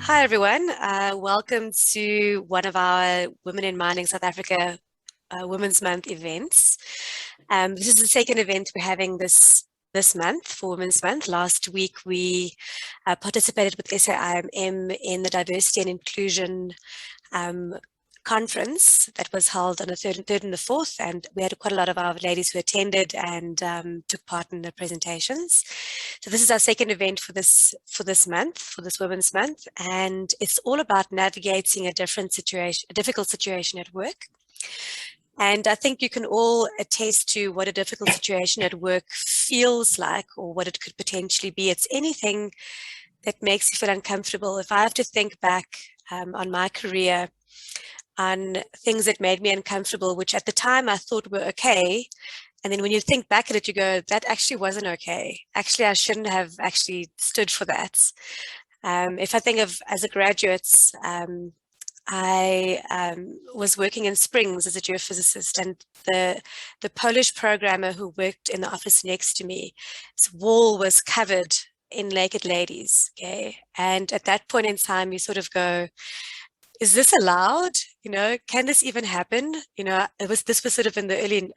Hi, everyone. Welcome to one of our Women in Mining South Africa Women's Month events. This is the second event we're having this month for Women's Month. Last week, we participated with SAIMM in the Diversity and Inclusion conference that was held on the 3rd and the 4th, and we had quite a lot of our ladies who attended and took part in the presentations. So this is our second event for this month, for this Women's Month, and it's all about navigating a difficult situation at work. And I think you can all attest to what a difficult situation at work feels like, or what it could potentially be. It's anything that makes you feel uncomfortable. If I have to think back on my career, on things that made me uncomfortable, which at the time I thought were okay. And then when you think back at it, you go, that actually wasn't okay. Actually, I shouldn't have actually stood for that. If I think of as a graduate, I was working in Springs as a geophysicist, and the Polish programmer who worked in the office next to me, his wall was covered in naked ladies, okay? And at that point in time, you sort of go, is this allowed? You know, can this even happen? You know, this was sort of in the early,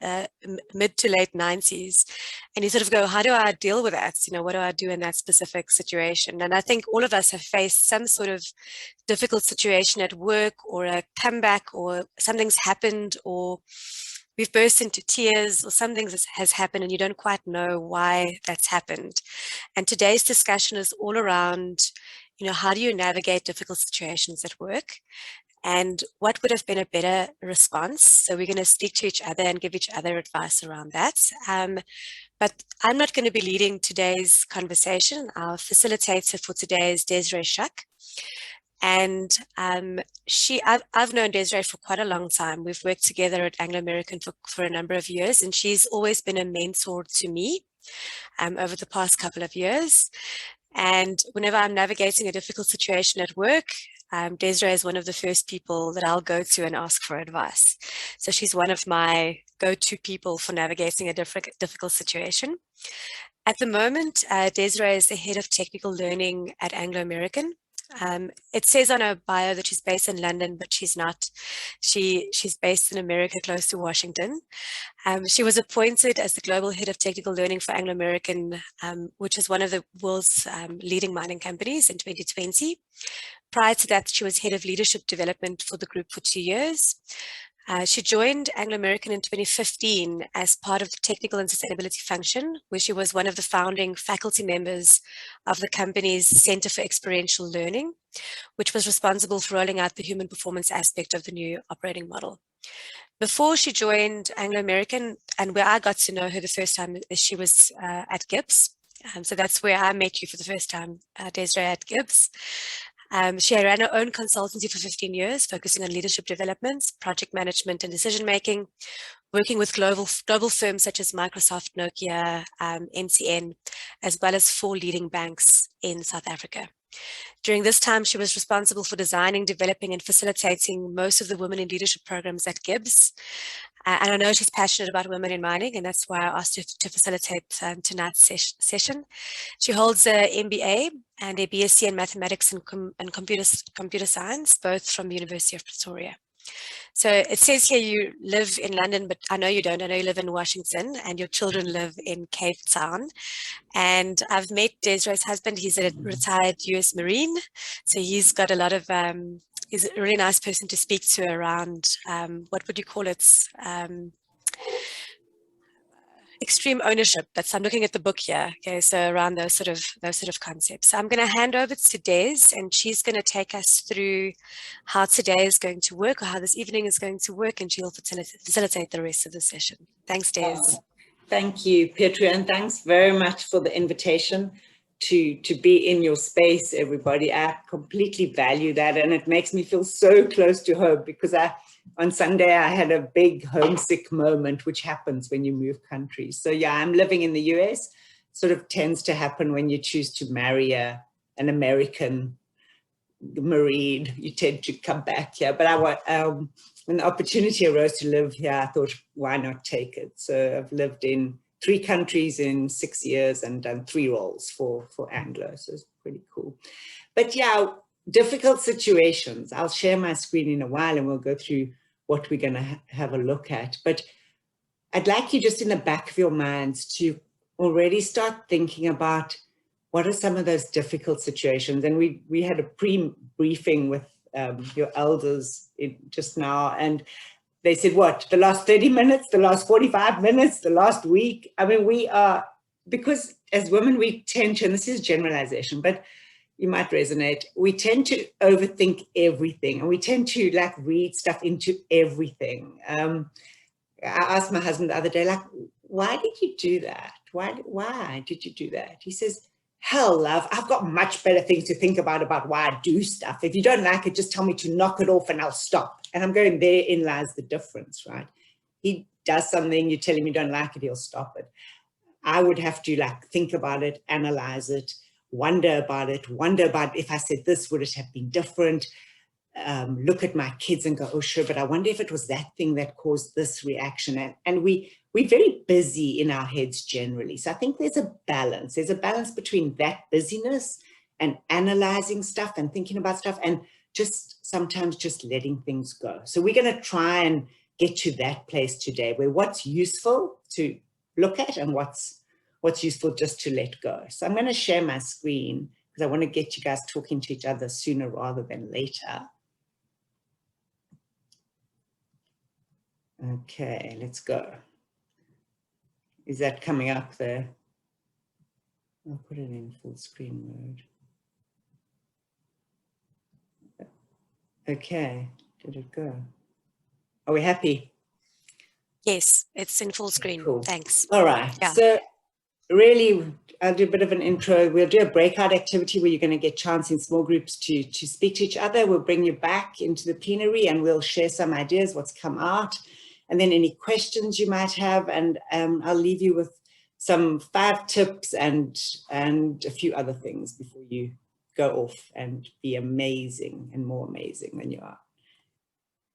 mid to late 90s. And you sort of go, how do I deal with that? You know, what do I do in that specific situation? And I think all of us have faced some sort of difficult situation at work, or a comeback, or something's happened, or we've burst into tears, or something has happened and you don't quite know why that's happened. And today's discussion is all around, you know, how do you navigate difficult situations at work, and what would have been a better response? So we're going to speak to each other and give each other advice around that. But I'm not going to be leading today's conversation. Our facilitator for today is Desray Shuck. And I've known Desray for quite a long time. We've worked together at Anglo American for a number of years, and she's always been a mentor to me over the past couple of years. And whenever I'm navigating a difficult situation at work, Desray is one of the first people that I'll go to and ask for advice. So she's one of my go-to people for navigating a difficult situation. At the moment, Desray is the head of technical learning at Anglo American. It says on her bio that she's based in London, but she's not. She's based in America, close to Washington. She was appointed as the global head of technical learning for Anglo American, which is one of the world's leading mining companies, in 2020. Prior to that, she was head of leadership development for the group for 2 years. She joined Anglo American in 2015 as part of the technical and sustainability function, where she was one of the founding faculty members of the company's Center for Experiential Learning, which was responsible for rolling out the human performance aspect of the new operating model. Before she joined Anglo American, and where I got to know her the first time, is she was at Gibbs. So that's where I met you for the first time, Desray, at Gibbs. She ran her own consultancy for 15 years, focusing on leadership development, project management, and decision-making, working with global firms such as Microsoft, Nokia, MTN, as well as 4 leading banks in South Africa. During this time, she was responsible for designing, developing, and facilitating most of the women in leadership programs at Gibbs. And I know she's passionate about women in mining, and that's why I asked her to facilitate tonight's session. She holds an MBA and a BSc in mathematics and computer science, both from the University of Pretoria. So it says here you live in London, but I know you don't. I know you live in Washington, and your children live in Cape Town. And I've met Desray's husband. He's a retired US Marine. So he's got a lot of, he's a really nice person to speak to around, what would you call it? Extreme ownership. I'm looking at the book here. Okay, so around those sort of concepts. So I'm going to hand over to Des, and she's going to take us through how today is going to work, or how this evening is going to work, and she'll facilitate the rest of the session. Thanks, Des. Thank you, Petri, and thanks very much for the invitation to be in your space, everybody. I completely value that, and it makes me feel so close to home, because on Sunday I had a big homesick moment, which happens when you move countries. So yeah, I'm living in the US. Sort of tends to happen when you choose to marry an American Marine. You tend to come back here. But when the opportunity arose to live here, I thought, why not take it? So I've lived in 3 countries in 6 years and done 3 roles for Anglo. So it's pretty cool. But yeah, difficult situations. I'll share my screen in a while and we'll go through what we're going to have a look at. But I'd like you just in the back of your minds to already start thinking about what are some of those difficult situations. And we had a pre-briefing with your elders just now, and they said, what, the last 30 minutes, the last 45 minutes, the last week? I mean, we are, because as women, we tend to, and this is generalization, but you might resonate, we tend to overthink everything, and we tend to like read stuff into everything. I asked my husband the other day, like, why did you do that? Why did you do that? He says, hell, love, I've got much better things to think about why I do stuff. If you don't like it, just tell me to knock it off and I'll stop. And I'm going, therein lies the difference, right? He does something, you tell him you don't like it, he'll stop it. I would have to like think about it, analyze it, wonder about if I said this, would it have been different? Look at my kids and go, oh, sure, but I wonder if it was that thing that caused this reaction. And we're very busy in our heads generally. So I think there's a balance. There's a balance between that busyness and analyzing stuff and thinking about stuff and just sometimes just letting things go. So we're going to try and get to that place today where what's useful to look at and what's useful just to let go. So I'm going to share my screen because I want to get you guys talking to each other sooner rather than later. Okay, let's go. Is that coming up there? I'll put it in full screen mode. Okay, did it go? Are we happy? Yes, it's in full screen. Cool. Thanks. All right. Yeah. So really, I'll do a bit of an intro. We'll do a breakout activity where you're going to get chance in small groups to speak to each other. We'll bring you back into the plenary and we'll share some ideas, what's come out, and then any questions you might have. And I'll leave you with some 5 tips and a few other things before you go off and be amazing and more amazing than you are.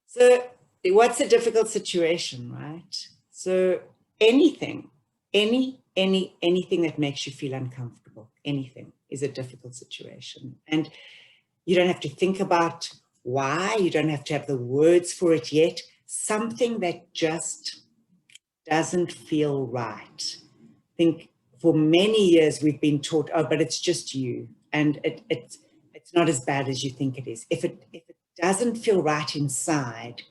So what's a difficult situation, right? So anything that makes you feel uncomfortable, anything is a difficult situation. And you don't have to think about why, you don't have to have the words for it yet. Something that just doesn't feel right. I think for many years we've been taught, oh, but it's just you. And it's not as bad as you think it is. If it doesn't feel right inside,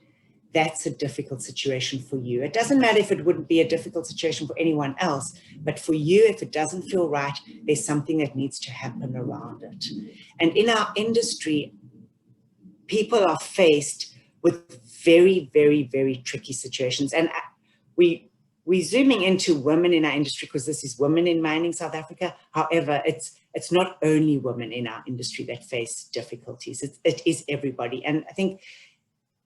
that's a difficult situation for you. It doesn't matter if it wouldn't be a difficult situation for anyone else, but for you, if it doesn't feel right, there's something that needs to happen around it. And in our industry, people are faced with very, very, very tricky situations. And we're zooming into women in our industry because this is Women in Mining South Africa. However, it's not only women in our industry that face difficulties. It is everybody. And I think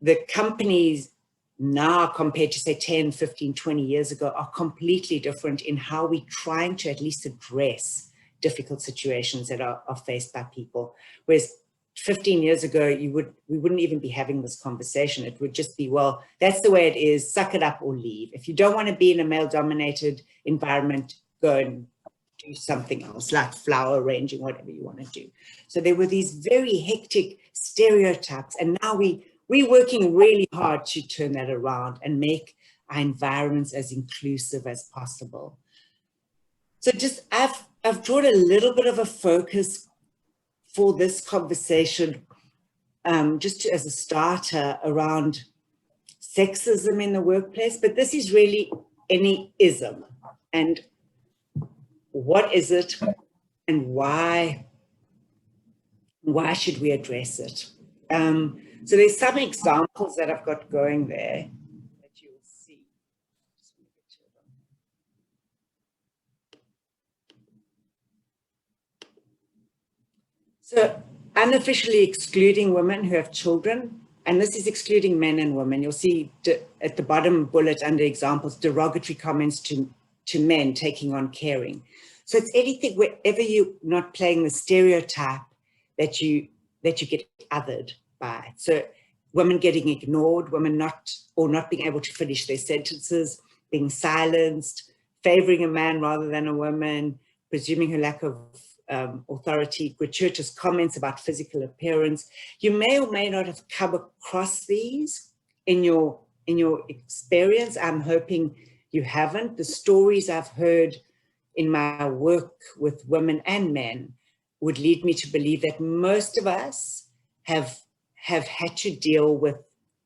the companies now compared to say 10, 15, 20 years ago are completely different in how we're trying to at least address difficult situations that are faced by people. Whereas 15 years ago, we wouldn't even be having this conversation. It would just be, well, that's the way it is, suck it up or leave. If you don't want to be in a male-dominated environment, go and do something else, like flower arranging, whatever you want to do. So there were these very hectic stereotypes, and now we're working really hard to turn that around and make our environments as inclusive as possible. So just, I've drawn a little bit of a focus for this conversation, just as a starter around sexism in the workplace, but this is really any ism. And what is it and why should we address it? So there's some examples that I've got going there that you'll see. So unofficially excluding women who have children, and this is excluding men and women. You'll see at the bottom bullet under examples, derogatory comments to men taking on caring. So it's anything wherever you're not playing the stereotype that you get othered by. So women getting ignored, women not being able to finish their sentences, being silenced, favoring a man rather than a woman, presuming her lack of authority, gratuitous comments about physical appearance. You may or may not have come across these in your experience. I'm hoping you haven't. The stories I've heard in my work with women and men would lead me to believe that most of us have had to deal with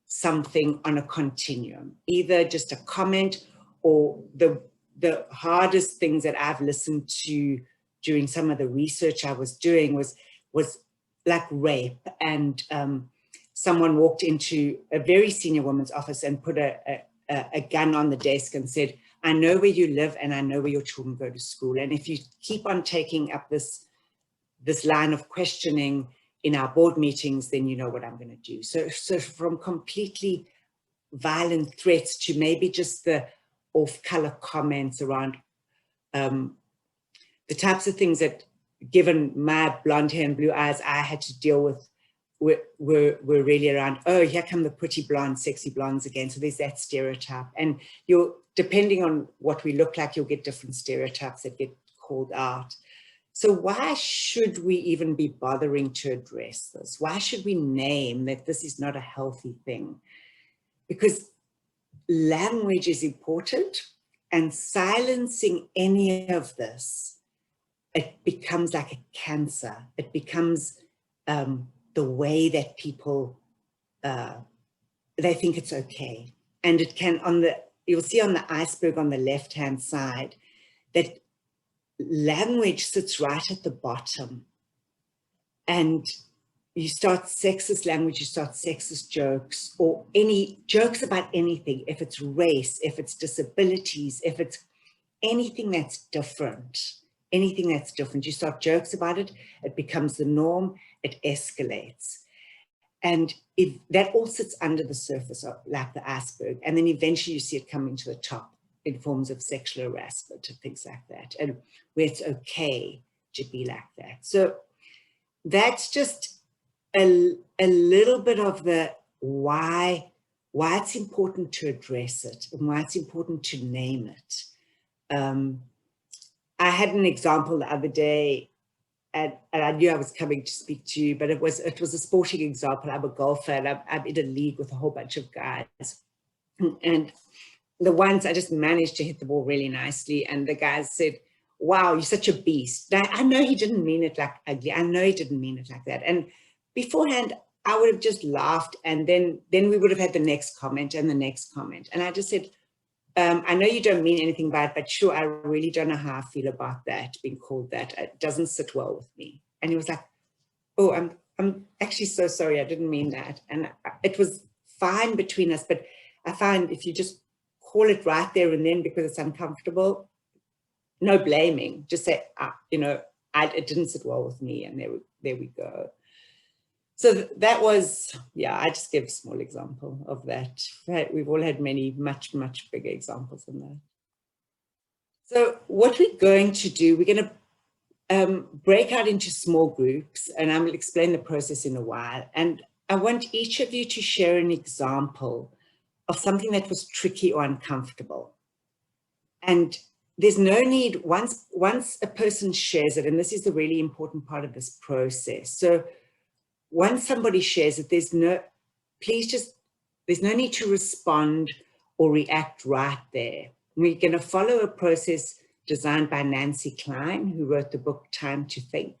something on a continuum, either just a comment or the hardest things that I've listened to during some of the research I was doing was like rape. And someone walked into a very senior woman's office and put a gun on the desk and said, I know where you live and I know where your children go to school. And if you keep on taking up this line of questioning in our board meetings, then you know what I'm going to do. So from completely violent threats to maybe just the off-color comments around the types of things that, given my blonde hair and blue eyes, I had to deal with were really around, oh, here come the pretty blonde, sexy blondes again. So there's that stereotype. And depending on what we look like, you'll get different stereotypes that get called out. So why should we even be bothering to address this? Why should we name that this is not a healthy thing? Because language is important, and silencing any of this, it becomes like a cancer. It becomes the way that people, they think it's okay. And it can, you'll see on the iceberg on the left-hand side, that language sits right at the bottom. And you start sexist language, you start sexist jokes, or any jokes about anything, if it's race, if it's disabilities, if it's anything that's different, you start jokes about it, it becomes the norm, it escalates. And if that all sits under the surface of, like the iceberg, and then eventually you see it coming to the top in forms of sexual harassment and things like that, and where it's okay to be like that. So that's just a little bit of the why it's important to address it and why it's important to name it. I had an example the other day, and I knew I was coming to speak to you, but it was a sporting example. I'm a golfer and I'm in a league with a whole bunch of guys. And the ones I just managed to hit the ball really nicely. And the guys said, wow, you're such a beast. Now, I know he didn't mean it like ugly. I know he didn't mean it like that. And beforehand, I would have just laughed. And then we would have had the next comment and the next comment. And I just said, I know you don't mean anything by it, but sure, I really don't know how I feel about that, being called that. It doesn't sit well with me. And he was like, oh, I'm actually so sorry. I didn't mean that. And it was fine between us. But I find if you just call it right there and then because it's uncomfortable, no blaming, just say, it didn't sit well with me. And there we go. So that was, yeah, I just gave a small example of that. Right? We've all had many, much, much bigger examples than that. So what we're going to do, we're going to break out into small groups, and I will explain the process in a while. And I want each of you to share an example of something that was tricky or uncomfortable. And there's no need, once a person shares it, and this is the really important part of this process. So once somebody shares it, there's no need to respond or react right there. We're going to follow a process designed by Nancy Klein, who wrote the book Time to Think.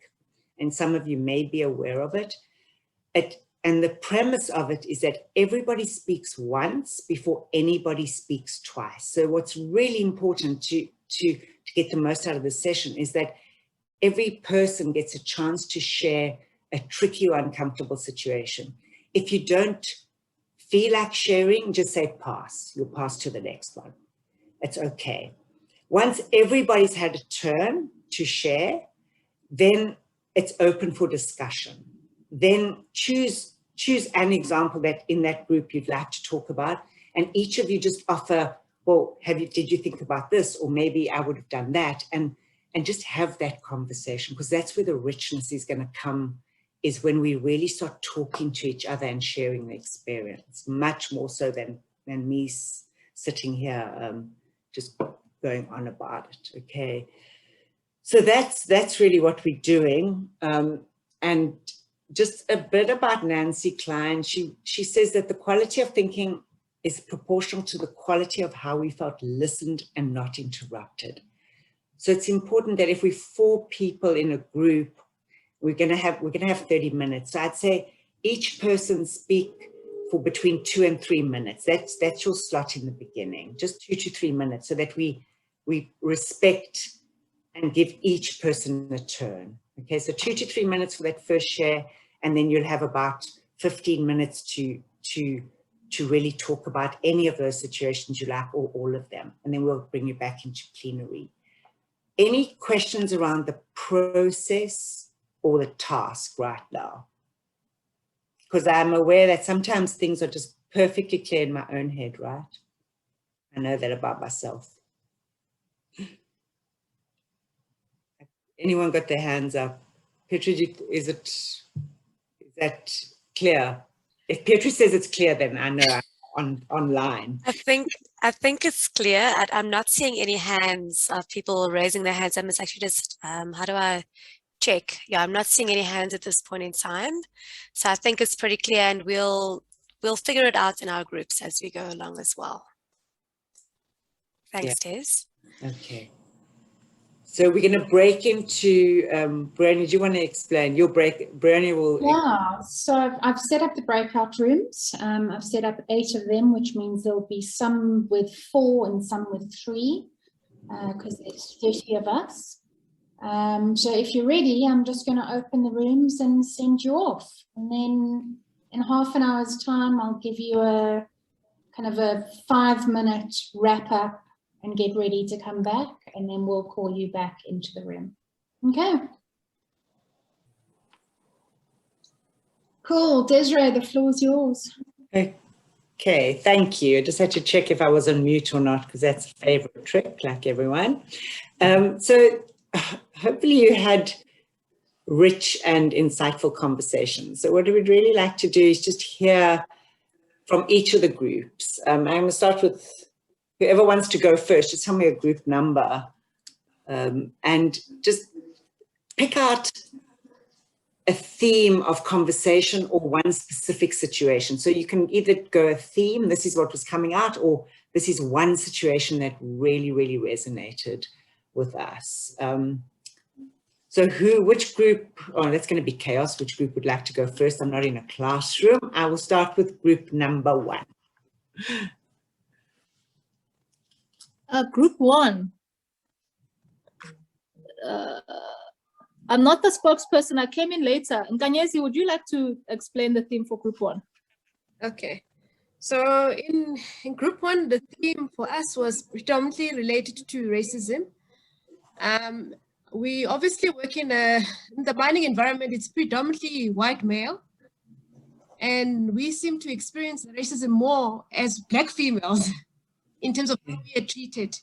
And some of you may be aware of it. And the premise of it is that everybody speaks once before anybody speaks twice. So what's really important to get the most out of the session is that every person gets a chance to share a tricky or uncomfortable situation. If you don't feel like sharing, just say pass. You'll pass to the next one. It's okay. Once everybody's had a turn to share, then it's open for discussion. Then choose an example that in that group you'd like to talk about, and each of you just offer, well, did you think about this? Or maybe I would have done that, and just have that conversation, because that's where the richness is going to come, is when we really start talking to each other and sharing the experience, much more so than me sitting here just going on about it, okay? So that's really what we're doing. And just a bit about Nancy Klein. She says that the quality of thinking is proportional to the quality of how we felt listened and not interrupted. So it's important that if we're 4 people in a group, we're gonna have 30 minutes. So I'd say each person speak for between 2 and 3 minutes. That's your slot in the beginning, just 2 to 3 minutes, so that we respect and give each person a turn. Okay, so 2 to 3 minutes for that first share, and then you'll have about 15 minutes to really talk about any of those situations you like, or all of them, and then we'll bring you back into plenary. Any questions around the process or the task right now? Because I'm aware that sometimes things are just perfectly clear in my own head, right? I know that about myself. Anyone got their hands up? Petri, is that clear? If Petri says it's clear, then I know I'm online. I think it's clear. I'm not seeing any hands of people raising their hands. I must actually just, how do I check? Yeah, I'm not seeing any hands at this point in time. So I think it's pretty clear, and we'll figure it out in our groups as we go along as well. Thanks, Des. Okay. So we're going to break into, Brianna, do you want to explain? Brianna will... Yeah, so I've set up the breakout rooms. I've set up 8 of them, which means there'll be some with 4 and some with 3, because there's 30 of us. So if you're ready, I'm just going to open the rooms and send you off. And then in half an hour's time, I'll give you a kind of a 5-minute wrap up and get ready to come back, and then we'll call you back into the room. Okay. Cool. Desray, the floor is yours. Okay, thank you. I just had to check if I was on mute or not, because that's a favorite trick, like everyone. So hopefully you had rich and insightful conversations. So what we'd really like to do is just hear from each of the groups. I'm going to start with whoever wants to go first. Just tell me a group number, and just pick out a theme of conversation or one specific situation. So you can either go a theme, this is what was coming out, or this is one situation that really, really resonated with us. So which group, oh, that's going to be chaos. Which group would like to go first? I'm not in a classroom. I will start with group number 1. Group 1. I'm not the spokesperson. I came in later. Nkanyezi, would you like to explain the theme for group 1? Okay. So in group 1, the theme for us was predominantly related to racism. We obviously work in the mining environment. It's predominantly white male. And we seem to experience racism more as Black females in terms of how we are treated,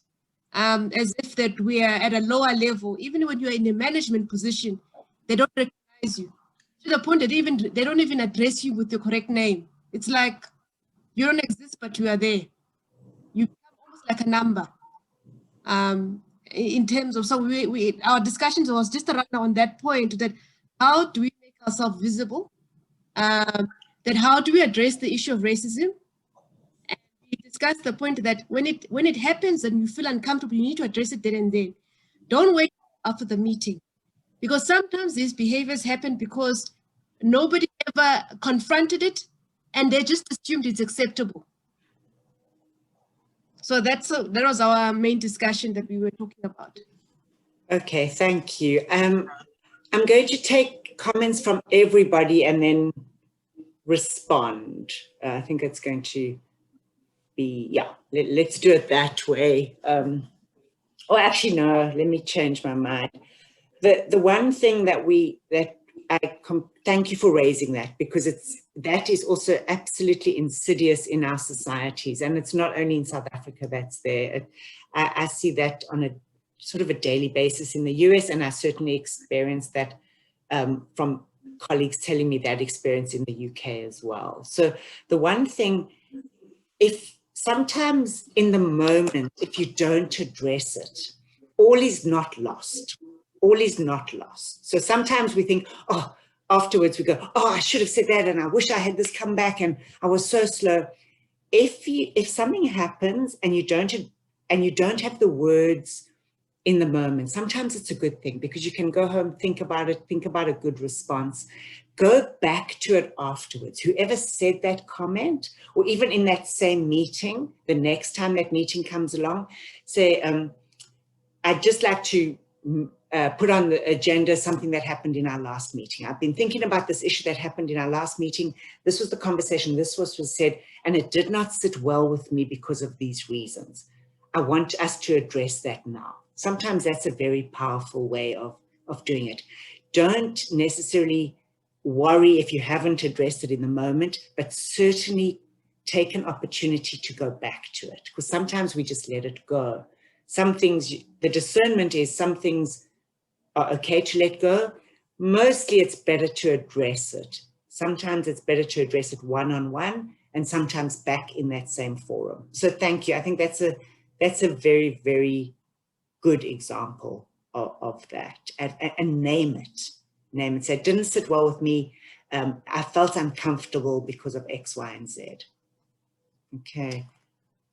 as if that we are at a lower level. Even when you're in a management position, they don't recognize you, to the point that they don't even address you with the correct name. It's like you don't exist, but you are there. You become almost like a number. In terms of, so our discussions was just around on that point, that how do we make ourselves visible? That how do we address the issue of racism? And we discussed the point that when it happens and you feel uncomfortable, you need to address it then and then. Don't wait after the meeting, because sometimes these behaviors happen because nobody ever confronted it and they just assumed it's acceptable. So that was our main discussion that we were talking about. Okay, thank you. I'm going to take comments from everybody and then respond. I think it's going to be, yeah, let's do it that way. Oh, actually, no, let me change my mind. The one thing that thank you for raising that, because that is also absolutely insidious in our societies, and it's not only in South Africa that's there. I see that on a sort of a daily basis in the US, and I certainly experienced that from colleagues telling me that experience in the UK as well. So the one thing, if sometimes in the moment, if you don't address it, all is not lost. all is not lost. So sometimes we think, oh, afterwards we go, oh, I should have said that, and I wish I had this come back, and I was so slow. If something happens and you don't have the words in the moment, sometimes it's a good thing, because you can go home, think about it, think about a good response, go back to it afterwards. Whoever said that comment, or even in that same meeting, the next time that meeting comes along, say, I'd just like to put on the agenda something that happened in our last meeting. I've been thinking about this issue that happened in our last meeting. This was the conversation, this was said, and it did not sit well with me because of these reasons. I want us to address that now. Sometimes that's a very powerful way of doing it. Don't necessarily worry if you haven't addressed it in the moment, but certainly take an opportunity to go back to it, because sometimes we just let it go. Some things, the discernment is some things are okay to let go. Mostly it's better to address it. Sometimes it's better to address it one-on-one, and sometimes back in that same forum. So thank you. I think that's a very, very good example of that. And name it. Name it. Say, it didn't sit well with me. I felt uncomfortable because of X, Y, and Z. Okay.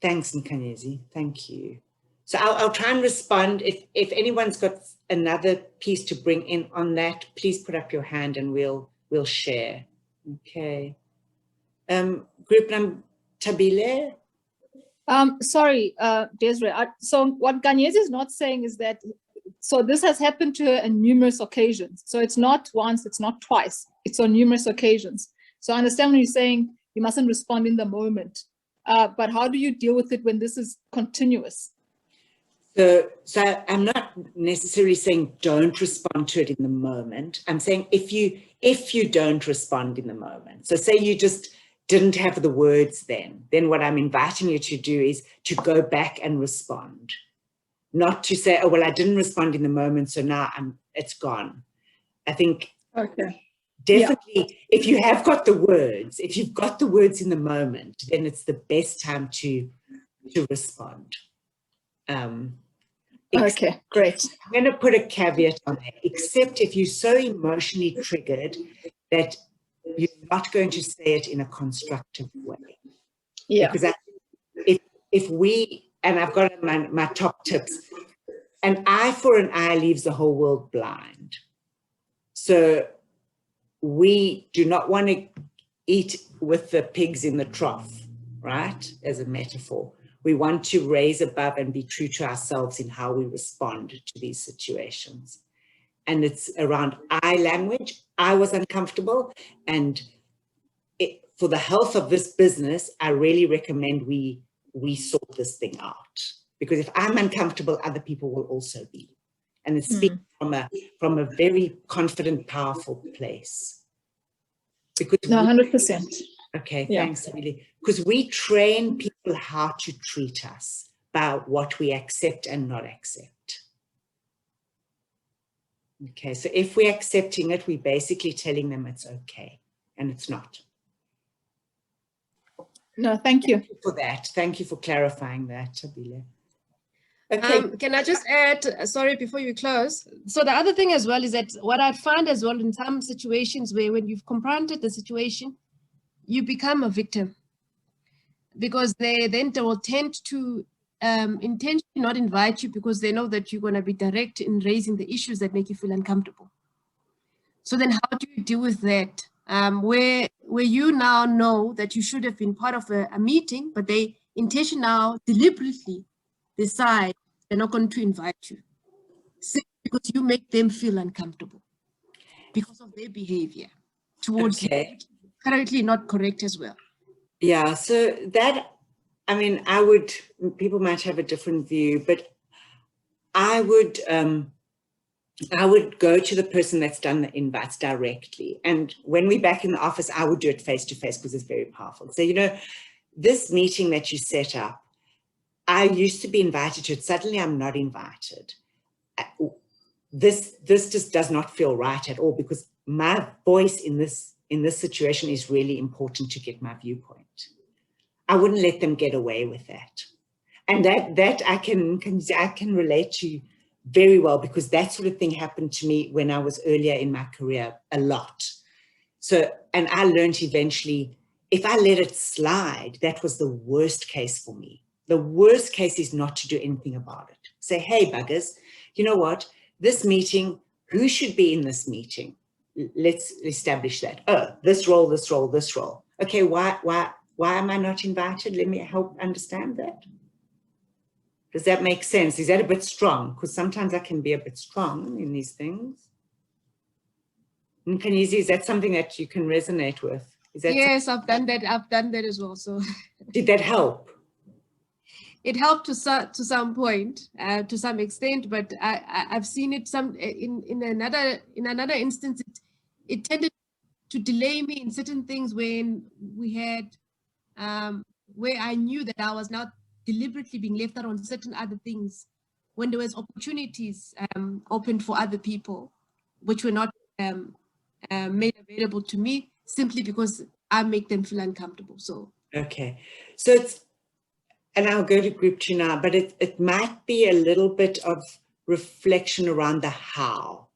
Thanks, Nkanyezi. Thank you. So I'll try and respond. If anyone's got another piece to bring in on that, please put up your hand and we'll share. Okay. Group number Tabile. Sorry, Desray. So what Ganyezi is not saying is that, so this has happened to her on numerous occasions. So it's not once, it's not twice, it's on numerous occasions. So I understand when you're saying you mustn't respond in the moment, but how do you deal with it when this is continuous? So I'm not necessarily saying don't respond to it in the moment. I'm saying if you don't respond in the moment, so say you just didn't have the words then what I'm inviting you to do is to go back and respond. Not to say, oh, well, I didn't respond in the moment, so now it's gone. I think definitely if you have got the words, if you've got the words in the moment, then it's the best time to respond. Okay, great. I'm going to put a caveat on that, except if you're so emotionally triggered that you're not going to say it in a constructive way. Yeah. Because if we, and I've got my top tips, an eye for an eye leaves the whole world blind. So we do not want to eat with the pigs in the trough, right? As a metaphor. We want to raise above and be true to ourselves in how we respond to these situations. And it's around I language. I was uncomfortable. And for the health of this business, I really recommend we sort this thing out. Because if I'm uncomfortable, other people will also be. And it's speaking from a very confident, powerful place. Because no, 100%. Okay, thanks, Emily. Because we train people how to treat us by what we accept and not accept. Okay, so if we're accepting it, we're basically telling them it's okay, and it's not. No, thank you. Thank you for that. Thank you for clarifying that, Tabile. Okay. Can I just add, sorry, before you close? So the other thing as well is that what I find as well in some situations where when you've confronted the situation, you become a victim, because they will tend to intentionally not invite you because they know that you're going to be direct in raising the issues that make you feel uncomfortable. So then how do you deal with that? Where you now know that you should have been part of a meeting, but they intentionally now deliberately decide they're not going to invite you, simply because you make them feel uncomfortable because of their behavior towards you. Currently not correct as well. Yeah, so that, I mean, people might have a different view, but I would go to the person that's done the invites directly. And when we're back in the office, I would do it face to face because it's very powerful. So, you know, this meeting that you set up, I used to be invited to it. Suddenly I'm not invited. This just does not feel right at all, because my voice in this situation is really important to get my viewpoint. I wouldn't let them get away with that. And that I can relate to very well, because that sort of thing happened to me when I was earlier in my career a lot. So, and I learned eventually, if I let it slide, that was the worst case for me. The worst case is not to do anything about it. Say, hey, buggers, you know what? This meeting, who should be in this meeting? Let's establish that. Oh, this role, this role, this role. Okay, why am I not invited? Let me help understand that. Does that make sense? Is that a bit strong? Because sometimes I can be a bit strong in these things. And is that something that you can resonate with? Is that Yes, I've done that. I've done that as well. So did that help? it helped to some point, to some extent, but I've seen it in another instance. It tended to delay me in certain things when we had where I knew that I was not deliberately being left out on certain other things, when there was opportunities opened for other people, which were not made available to me simply because I make them feel uncomfortable. So okay, so it's, and I'll go to group 2 now, but it might be a little bit of reflection around the how.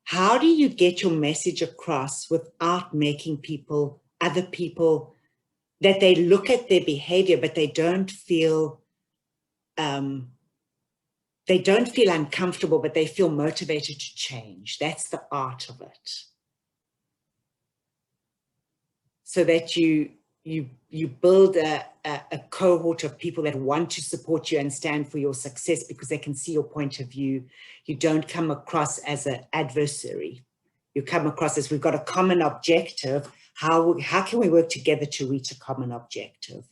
How do you get your message across without making other people, that they look at their behavior, but they don't feel uncomfortable, but they feel motivated to change? That's the art of it. So that you build a cohort of people that want to support you and stand for your success because they can see your point of view. You don't come across as an adversary. You come across as, we've got a common objective. How can we work together to reach a common objective?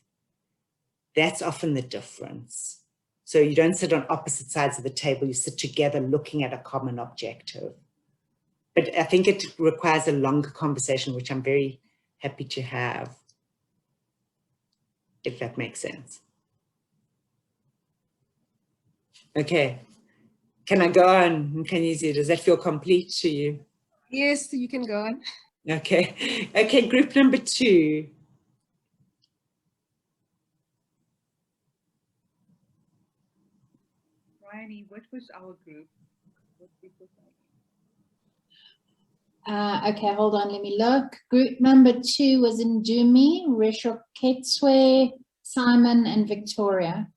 That's often the difference. So you don't sit on opposite sides of the table. You sit together looking at a common objective. But I think it requires a longer conversation, which I'm very happy to have, if that makes sense. Okay, can I go on? Can you see, does that feel complete to you? yes, you can go on. Okay, okay, group number 2. Bryony, what was our group? What group was that? Okay, hold on, let me look. Group number 2 was Ndumi, Reshoketswe, Simon, and Victoria.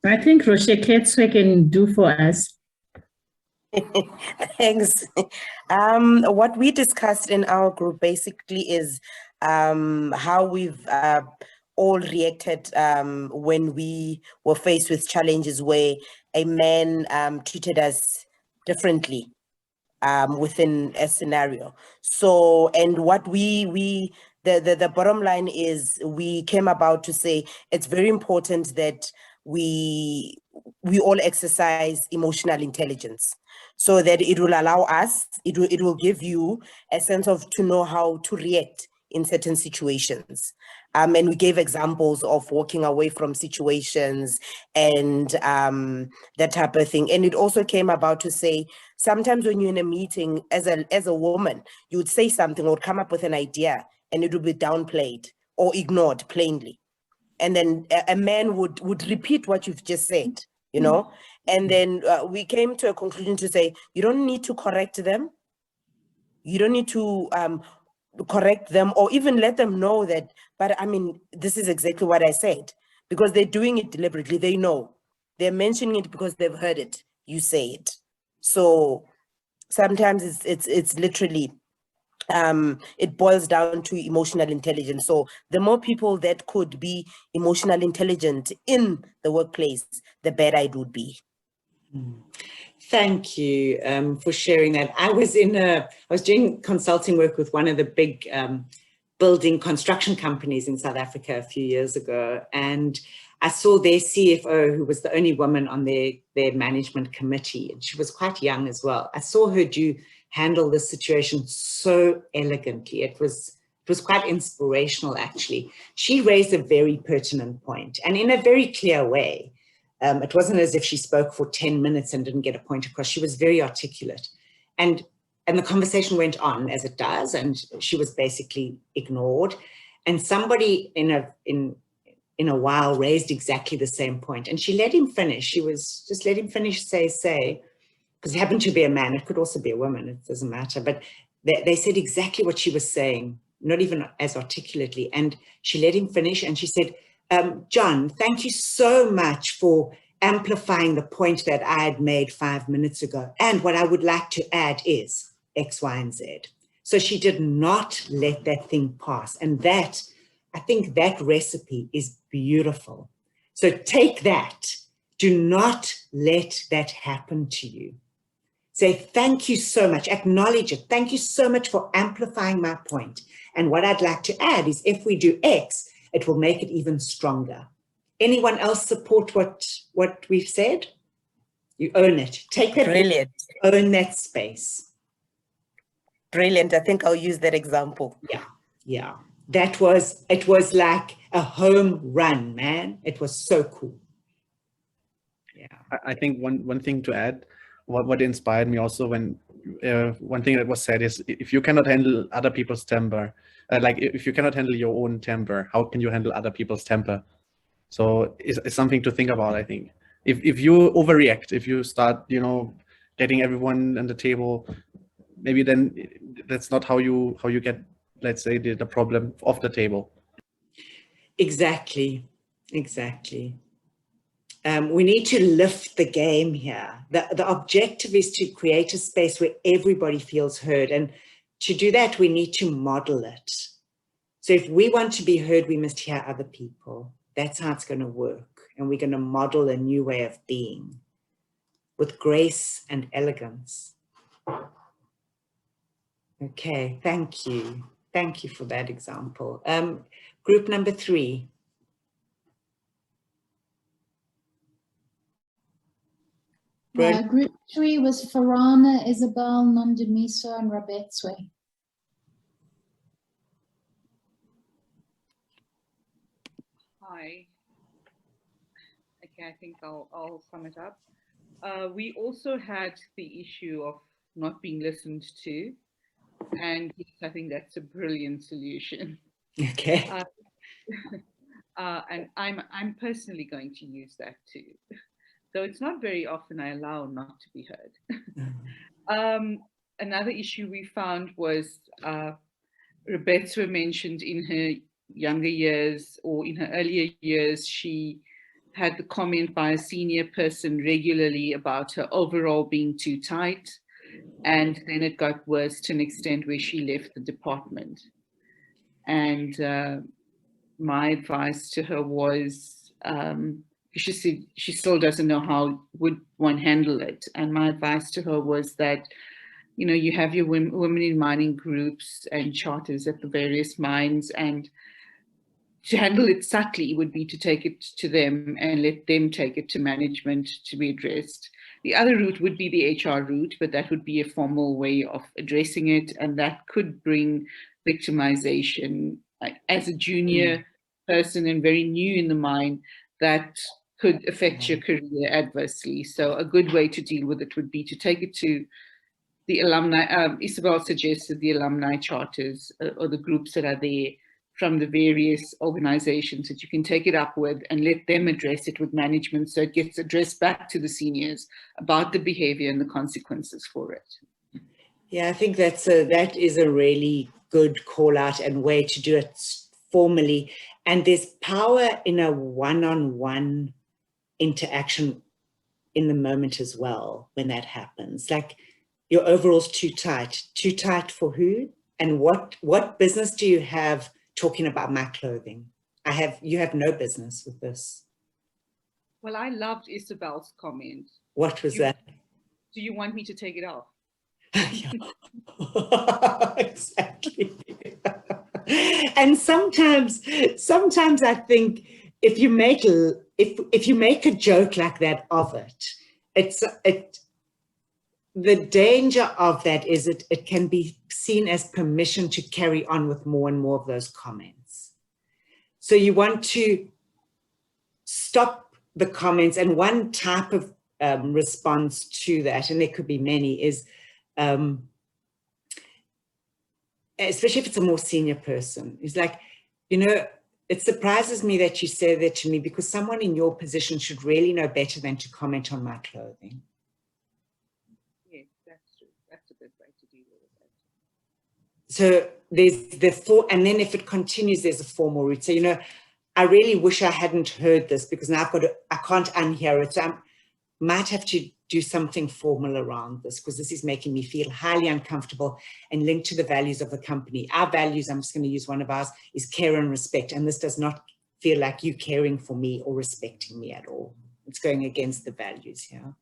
I think Rosheketswe can do for us. Thanks. What we discussed in our group basically is how we've all reacted when we were faced with challenges where a man treated us differently within a scenario. So, and what the bottom line is, we came about to say it's very important that we all exercise emotional intelligence, so that it will allow us, it will give you a sense of to know how to react in certain situations. And we gave examples of walking away from situations and that type of thing. And it also came about to say, sometimes when you're in a meeting as a woman, you would say something or come up with an idea and it would be downplayed or ignored plainly. And then a man would repeat what you've just said, you know? And then we came to a conclusion to say, you don't need to correct them. You don't need to correct them or even let them know that, but I mean, this is exactly what I said, because they're doing it deliberately. They know. They're mentioning it because they've heard it. You say it. So sometimes it's literally, it boils down to emotional intelligence. So the more people that could be emotional intelligent in the workplace, the better it would be. Thank you for sharing that. I was doing consulting work with one of the big building construction companies in South Africa a few years ago, and I saw their CFO, who was the only woman on their management committee, and she was quite young as well. I saw her handle this situation so elegantly. It was quite inspirational, actually. She raised a very pertinent point, and in a very clear way. It wasn't as if she spoke for 10 minutes and didn't get a point across. She was very articulate. And the conversation went on, as it does, and she was basically ignored. And somebody in in a while raised exactly the same point. And she let him finish. She was just let him finish, say, because it happened to be a man. It could also be a woman. It doesn't matter. But they said exactly what she was saying, not even as articulately. And she let him finish. And she said, John, thank you so much for amplifying the point that I had made 5 minutes ago. And what I would like to add is X, Y, and Z. So she did not let that thing pass. And that, I think that recipe is beautiful. So take that. Do not let that happen to you. Say, thank you so much. Acknowledge it. Thank you so much for amplifying my point. And what I'd like to add is if we do X, it will make it even stronger. Anyone else support what we've said? You own it. Take that. Brilliant. Own that space. Brilliant. I think I'll use that example. Yeah. It was like a home run, man. It was so cool. Yeah. I think one thing to add, what inspired me also when one thing that was said is, if you cannot handle other people's temper, like if you cannot handle your own temper, how can you handle other people's temper? So it's something to think about, I think. If you overreact, if you start, getting everyone on the table, maybe then that's not how you get, let's say, the problem off the table. Exactly. We need to lift the game here. The objective is to create a space where everybody feels heard. And to do that, we need to model it. So if we want to be heard, we must hear other people. That's how it's going to work. And we're going to model a new way of being with grace and elegance. Okay, thank you. Thank you for that example. Group number 3. Group 3 was Farana, Isabel, Nondamiso, and Rabetswe. Hi. Okay, I think I'll sum it up. We also had the issue of not being listened to, and yes, I think that's a brilliant solution. Okay. And I'm personally going to use that too. So it's not very often I allow not to be heard. Another issue we found was Rebecca mentioned in her younger years or in her earlier years, she had the comment by a senior person regularly about her overall being too tight. And then it got worse to an extent where she left the department. And my advice to her was, she said she still doesn't know how would one handle it. And my advice to her was that, you have your women in mining groups and charters at the various mines, and to handle it subtly would be to take it to them and let them take it to management to be addressed. The other route would be the HR route, but that would be a formal way of addressing it, and that could bring victimization. As a junior person and very new in the mine, that could affect your career adversely. So a good way to deal with it would be to take it to the alumni. Isabel suggested the alumni charters or the groups that are there from the various organizations that you can take it up with and let them address it with management, so it gets addressed back to the seniors about the behavior and the consequences for it. Yeah, I think that is a really good call out and way to do it formally. And there's power in a one-on-one interaction in the moment as well when that happens. Like, your overall's too tight. Too tight for who? And what business do you have talking about my clothing? You have no business with this. Well, I loved Isabel's comment. What was that? Do you want me to take it off? Exactly. And sometimes I think if you make a joke like that of it, the danger of that is it can be seen as permission to carry on with more and more of those comments. So you want to stop the comments, and one type of response to that, and there could be many, is especially if it's a more senior person, is like, it surprises me that you say that to me, because someone in your position should really know better than to comment on my clothing. Yes, that's true. That's a good way to deal with it. So there's the thought, and then if it continues, there's a formal route. So, you know, I really wish I hadn't heard this, because now I can't unhear it. So I might have to do something formal around this, because this is making me feel highly uncomfortable and linked to the values of the company. Our values, I'm just going to use one of ours, is care and respect. And this does not feel like you caring for me or respecting me at all. It's going against the values here.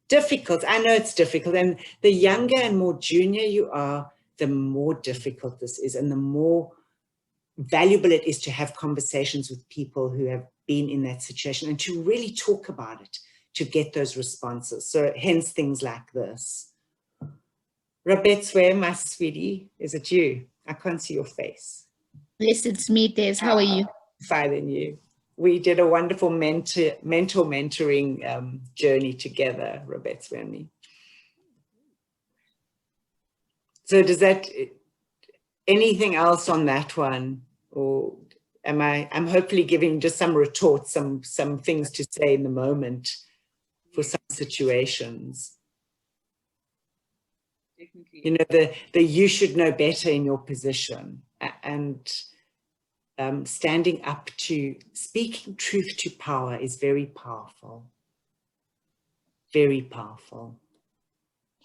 Difficult. I know it's difficult. And the younger and more junior you are, the more difficult this is, and the more valuable it is to have conversations with people who have been in that situation and to really talk about it, to get those responses. So hence things like this. Rabetswe, my sweetie, is it you? I can't see your face. Yes, it's me, Des. How are you? Fine, and you? We did a wonderful mentoring journey together, Rabetswe and me. So does that, anything else on that one? Or I'm hopefully giving just some retorts, some things to say in the moment for some situations. Definitely. You know, the you should know better in your position, and standing up to speaking truth to power is very powerful. Very powerful.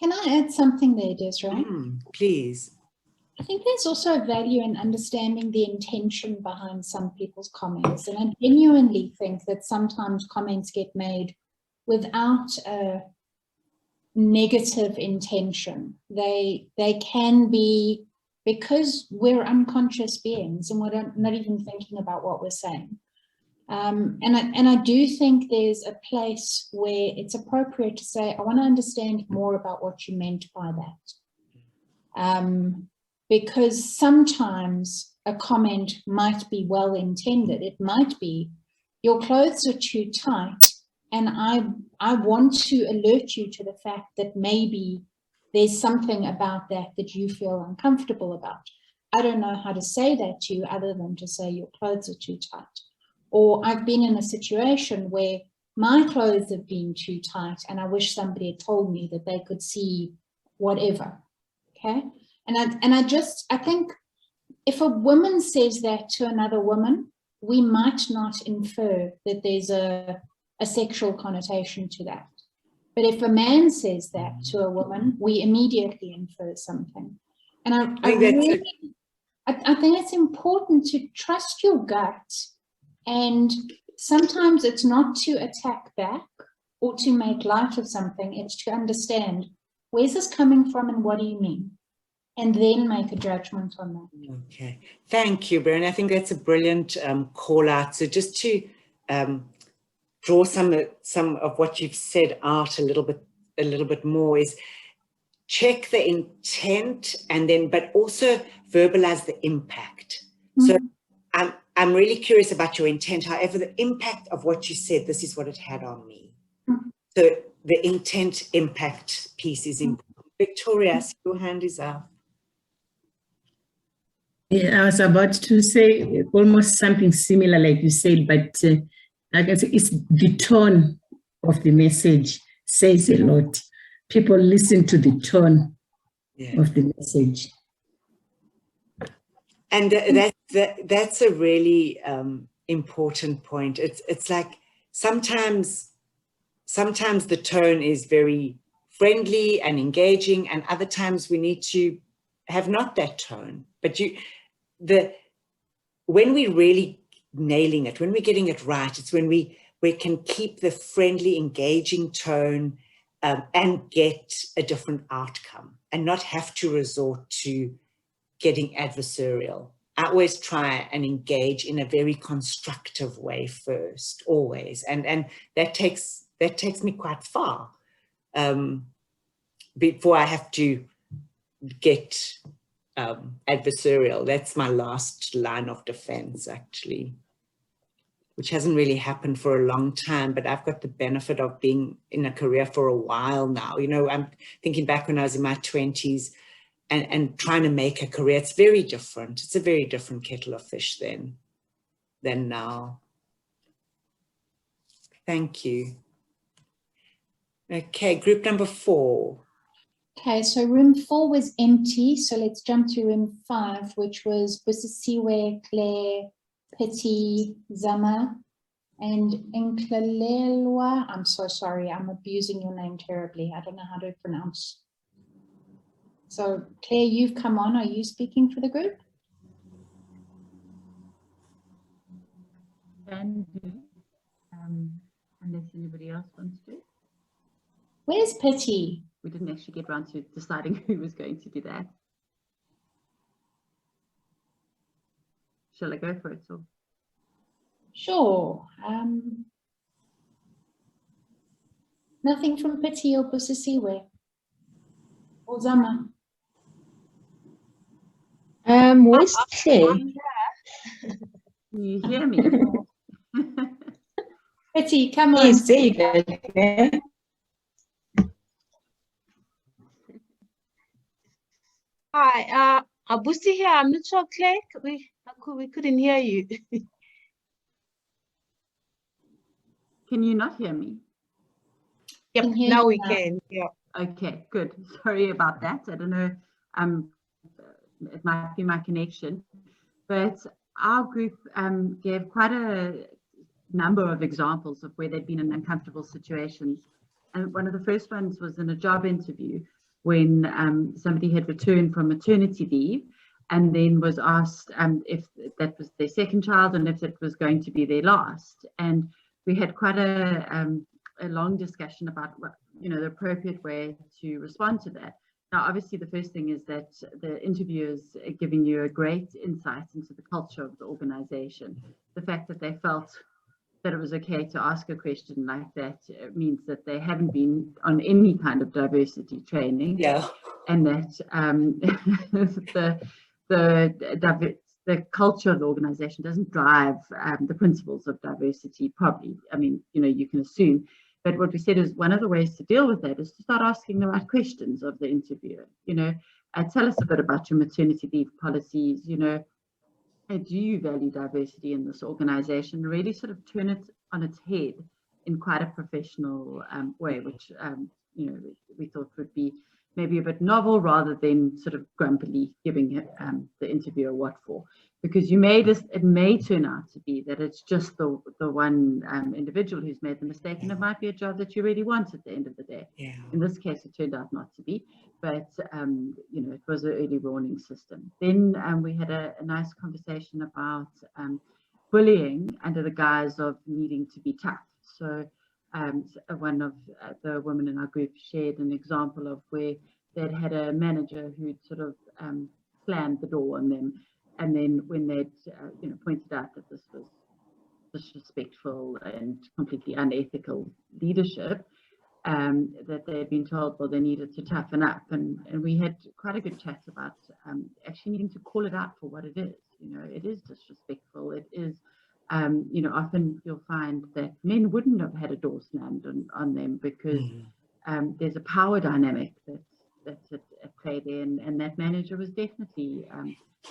Can I add something there, Desray? Please. I think there's also value in understanding the intention behind some people's comments. And I genuinely think that sometimes comments get made without a negative intention. They can be, because we're unconscious beings and we're not even thinking about what we're saying. And I do think there's a place where it's appropriate to say, I want to understand more about what you meant by that. Because sometimes a comment might be well intended. It might be, your clothes are too tight, and I want to alert you to the fact that maybe there's something about that you feel uncomfortable about. I don't know how to say that to you other than to say your clothes are too tight. Or I've been in a situation where my clothes have been too tight and I wish somebody had told me that they could see whatever, okay? And I think if a woman says that to another woman, we might not infer that there's a sexual connotation to that. But if a man says that to a woman, we immediately infer something. And I think it's important to trust your gut. And sometimes it's not to attack back or to make light of something. It's to understand, where's this coming from and what do you mean? And then make a judgment on that. Okay, thank you, Brian. I think that's a brilliant call out. So just to draw some of what you've said out a little bit more is check the intent, and then but also verbalize the impact. So I'm really curious about your intent. However, the impact of what you said, this is what it had on me. So the intent impact piece is important. Victoria, your hand is up. Yeah, I was about to say almost something similar like you said, but I guess it's the tone of the message says a lot. People listen to the tone of the message. And that's a really important point. It's like sometimes the tone is very friendly and engaging, and other times we need to have not that tone. But when we're really nailing it, when we're getting it right, it's when we can keep the friendly, engaging tone and get a different outcome and not have to resort to getting adversarial. I always try and engage in a very constructive way first, always. And that takes me quite far before I have to get adversarial. That's my last line of defense, actually, which hasn't really happened for a long time, but I've got the benefit of being in a career for a while now. You know, I'm thinking back when I was in my 20s and trying to make a career. It's very different. It's a very different kettle of fish then. than now. Thank you. Okay, group number 4. Okay, so room 4 was empty. So let's jump to room 5, which was Busisiwe, Claire, Pity, Zama, and Nklalelwa. I'm so sorry, I'm abusing your name terribly. I don't know how to pronounce. So Claire, you've come on. Are you speaking for the group? Can do, unless anybody else wants to. Where's Pity? We didn't actually get around to deciding who was going to do that. Shall I go for it? Or? Sure. Nothing from Pity or Busisiwe or Zama. Where's Claire? Can you hear me? Pity, come on. Yes, there you go, Claire. Hi, Abusi here. I'm not sure, Claire. We couldn't hear you. Can you not hear me? Yep, Can hear now you we now. can. Yeah. Okay, good. Sorry about that. I don't know. It might be my connection, but our group gave quite a number of examples of where they'd been in uncomfortable situations. And one of the first ones was in a job interview when somebody had returned from maternity leave and then was asked if that was their second child and if it was going to be their last. And we had quite a long discussion about what, the appropriate way to respond to that. Now, obviously, the first thing is that the interviewer is giving you a great insight into the culture of the organization. The fact that they felt that it was okay to ask a question like that means that they haven't been on any kind of diversity training. Yeah. And that the culture of the organization doesn't drive the principles of diversity, probably. I mean, you can assume. But what we said is one of the ways to deal with that is to start asking the right questions of the interviewer. Tell us a bit about your maternity leave policies. Do you value diversity in this organization? Really sort of turn it on its head in quite a professional way, which we thought would be maybe a bit novel rather than sort of grumpily giving the interviewer what for. Because it may turn out to be that it's just the one individual who's made the mistake, and it might be a job that you really want at the end of the day. Yeah. In this case, it turned out not to be, but it was an early warning system. Then we had a nice conversation about bullying under the guise of needing to be tough. So one of the women in our group shared an example of where they'd had a manager who'd sort of slammed the door on them. And then when they'd pointed out that this was disrespectful and completely unethical leadership, that they'd been told, well, they needed to toughen up. And we had quite a good chat about actually needing to call it out for what it is. It is disrespectful. It is, often you'll find that men wouldn't have had a door slammed on them because there's a power dynamic that's at play there. And that manager was definitely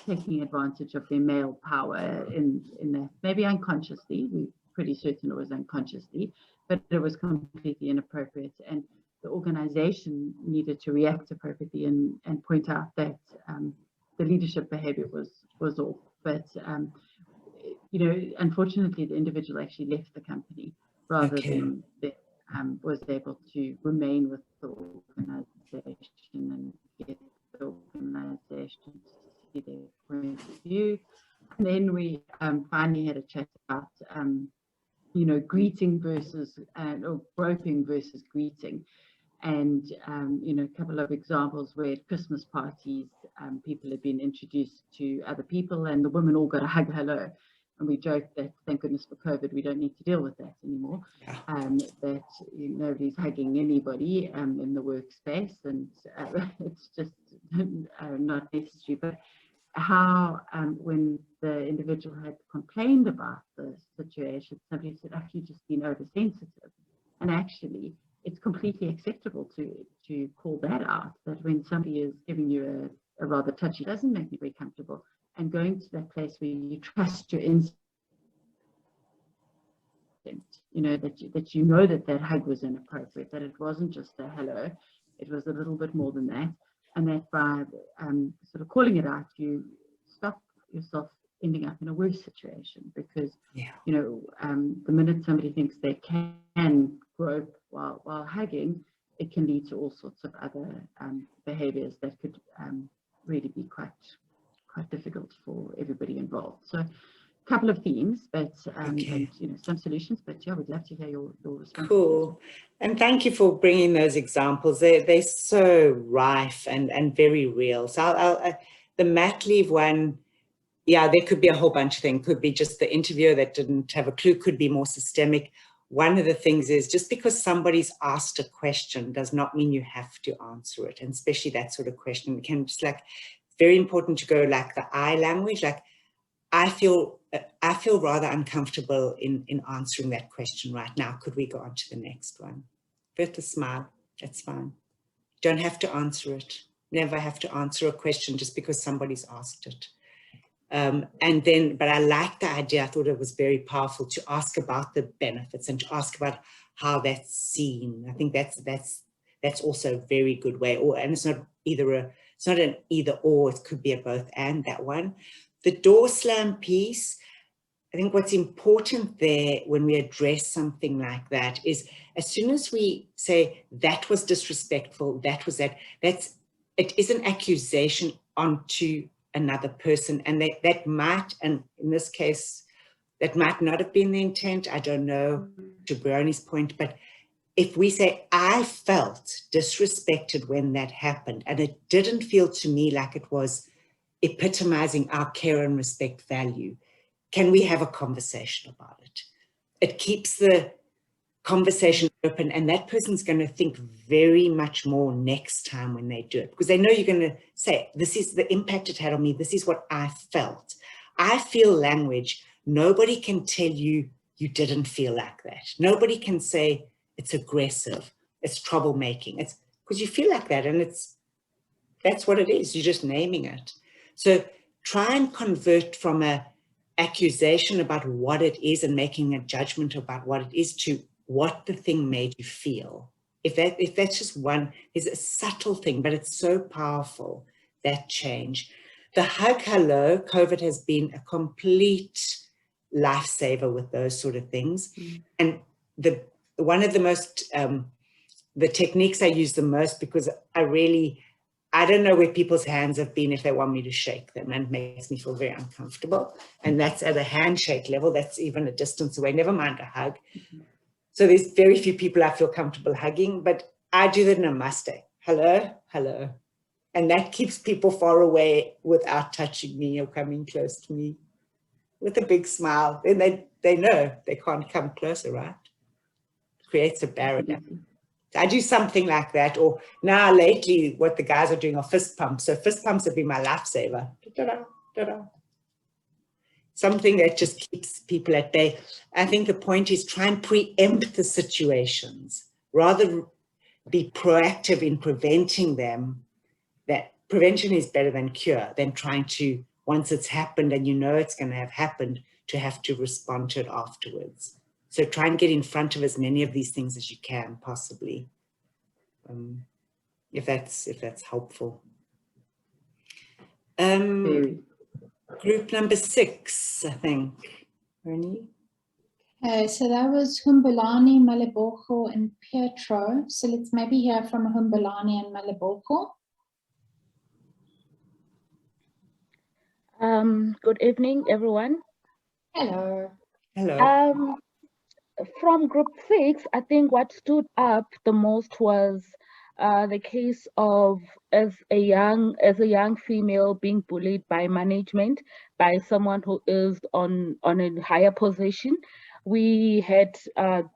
taking advantage of their male power in that, maybe unconsciously. We're pretty certain it was unconsciously, but it was completely inappropriate. And the organization needed to react appropriately and point out that the leadership behavior was off. But, unfortunately, the individual actually left the company rather than was able to remain with the organization and get the organization to see their point of view. And then we finally had a chat about, greeting versus, or groping versus greeting. And, a couple of examples where at Christmas parties, people had been introduced to other people and the women all got a hug hello. And we joked that, thank goodness for COVID, we don't need to deal with that anymore. That nobody's hugging anybody in the workspace, and it's just not necessary. But how, when the individual had complained about the situation, somebody said, "Oh, you've just been oversensitive." And actually, it's completely acceptable to call that out. That when somebody is giving you a rather touchy, doesn't make me very comfortable. And going to that place where you trust your instincts you know, that hug was inappropriate, that it wasn't just a hello, it was a little bit more than that, and that by sort of calling it out, you stop yourself ending up in a worse situation, because you know, the minute somebody thinks they can grope while hugging, it can lead to all sorts of other behaviors that could really be quite difficult for everybody involved. So a couple of themes, but and you know, some solutions, but yeah, we'd love to hear your response. Cool. And thank you for bringing those examples. They're so rife and very real. So the mat leave one, yeah, there could be a whole bunch of things. Could be just the interviewer that didn't have a clue, could be more systemic. One of the things is, just because somebody's asked a question does not mean you have to answer it. And especially that sort of question, it can just like, very important to go like the I language, like I feel rather uncomfortable in answering that question right now. Could we go on to the next one? With a smile, that's fine. Don't have to answer it. Never have to answer a question just because somebody's asked it. But I like the idea. I thought it was very powerful to ask about the benefits and to ask about how that's seen. I think that's also a very good way. And it's not it's not an either or, it could be a both and, that one. The door slam piece, I think what's important there when we address something like that is, as soon as we say that was disrespectful, that was that, it is an accusation onto another person, and that might, and in this case, that might not have been the intent. I don't know, to Bryony's point, but if we say, I felt disrespected when that happened, and it didn't feel to me like it was epitomizing our care and respect value, can we have a conversation about it? It keeps the conversation open, and that person's going to think very much more next time when they do it, because they know you're going to say, this is the impact it had on me. This is what I felt. I feel language. Nobody can tell you you didn't feel like that. Nobody can say it's aggressive, it's troublemaking. It's because you feel like that, and that's what it is. You're just naming it. So try and convert from a accusation about what it is and making a judgment about what it is to what the thing made you feel. If that's just one, is a subtle thing, but it's so powerful, that change. The hug hello, COVID has been a complete lifesaver with those sort of things. And one of the most, the techniques I use the most, because I don't know where people's hands have been if they want me to shake them, and it makes me feel very uncomfortable. And that's at a handshake level, that's even a distance away, never mind a hug. So there's very few people I feel comfortable hugging, but I do that in a namaste. Hello, hello. And that keeps people far away without touching me or coming close to me with a big smile. And they know they can't come closer, right? It creates a barrier. I do something like that, or now lately what the guys are doing are fist pumps. So fist pumps have been my lifesaver. Da-da, da-da. Something that just keeps people at bay. I think the point is try and preempt the situations, rather be proactive in preventing them. That prevention is better than cure, than trying to, once it's happened and you know it's going to have happened, to have to respond to it afterwards. So try and get in front of as many of these things as you can, possibly, if that's helpful. Group number 6, I think. Bernie? Okay, so that was Humbulani, Maleboko, and Pietro. So let's maybe hear from Humbulani and Maleboko. Good evening, everyone. Hello. Hello. From group 6, I think what stood up the most was the case of as a young female being bullied by management, by someone who is on a higher position. We had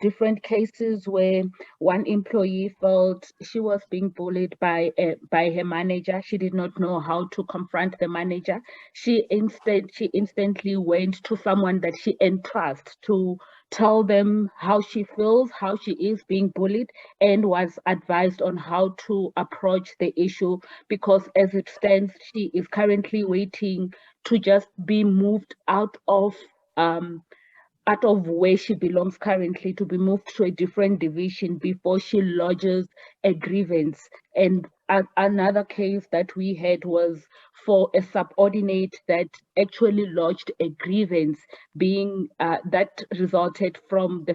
different cases where one employee felt she was being bullied by her manager. She did not know how to confront the manager. She instantly went to someone that she entrusts to tell them how she feels, how she is being bullied, and was advised on how to approach the issue, because as it stands, she is currently waiting to just be moved out of out of where she belongs currently to be moved to a different division before she lodges a grievance. And another case that we had was for a subordinate that actually lodged a grievance, being that resulted from